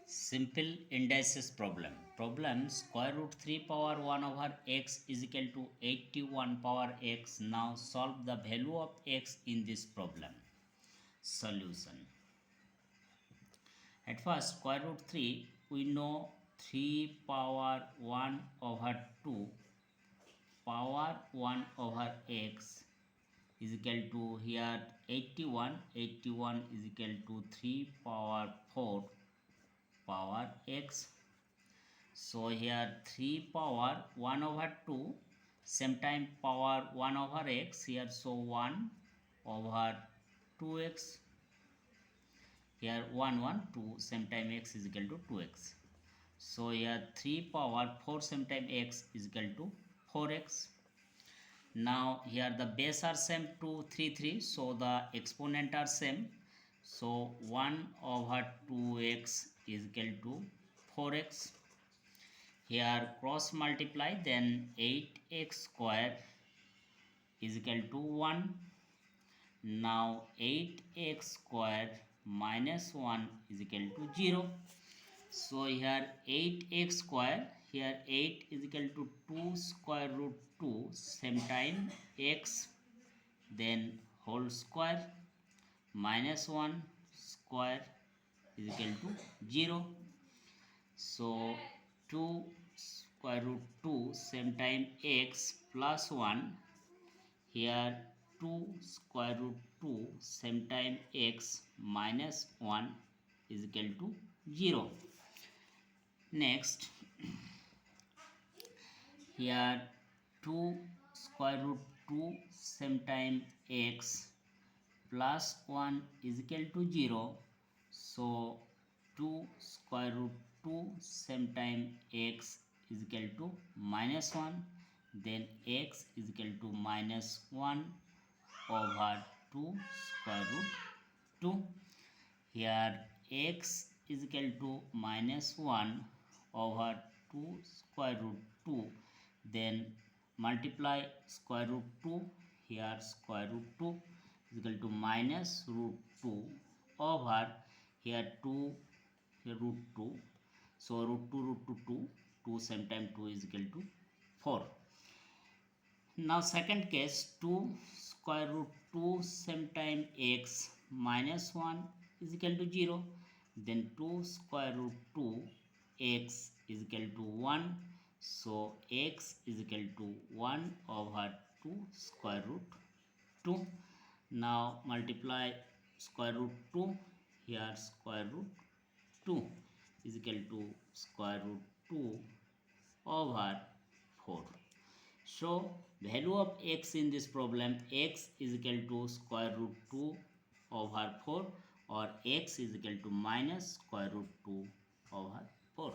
Simple indices problem. Problem square root 3 power 1 over x is equal to 81 power x. Now solve the value of x in this problem. Solution. At first, square root 3, we know 3 power 1 over 2 power 1 over x is equal to here 81. 81 is equal to 3 power 4 power x. So here 3 power 1 over 2, same time power 1 over x, here so 1 over 2x, here 1 2, same time x is equal to 2x. So here 3 power 4 same time x is equal to 4x. Now here the base are same 2 3 3, so the exponent are same. So 1 over 2x is equal to 4x. Here cross multiply, then 8x square is equal to 1. Now 8x square minus 1 is equal to 0. So here 8x square, here 8 is equal to 2 square root 2, same time x, then whole square, minus 1 square is equal to 0. So 2 square root 2 same time x plus 1, here 2 square root 2 same time x minus 1 is equal to 0. Next, here 2 square root 2 same time x plus 1 is equal to 0. So 2 square root 2 same time x is equal to minus 1, then x is equal to minus 1 over 2 square root 2. Here x is equal to minus 1 over 2 square root 2, then multiply square root 2, here square root 2 is equal to minus root 2 over here 2 here root 2, so root 2 2 same time 2 is equal to 4. Now second case, 2 square root 2 same time x minus 1 is equal to 0, then 2 square root 2 x is equal to 1, so x is equal to 1 over 2 square root 2. Now multiply square root 2, here square root 2 is equal to square root 2 over 4. So value of x in this problem, x is equal to square root 2 over 4, or x is equal to minus square root 2 over 4.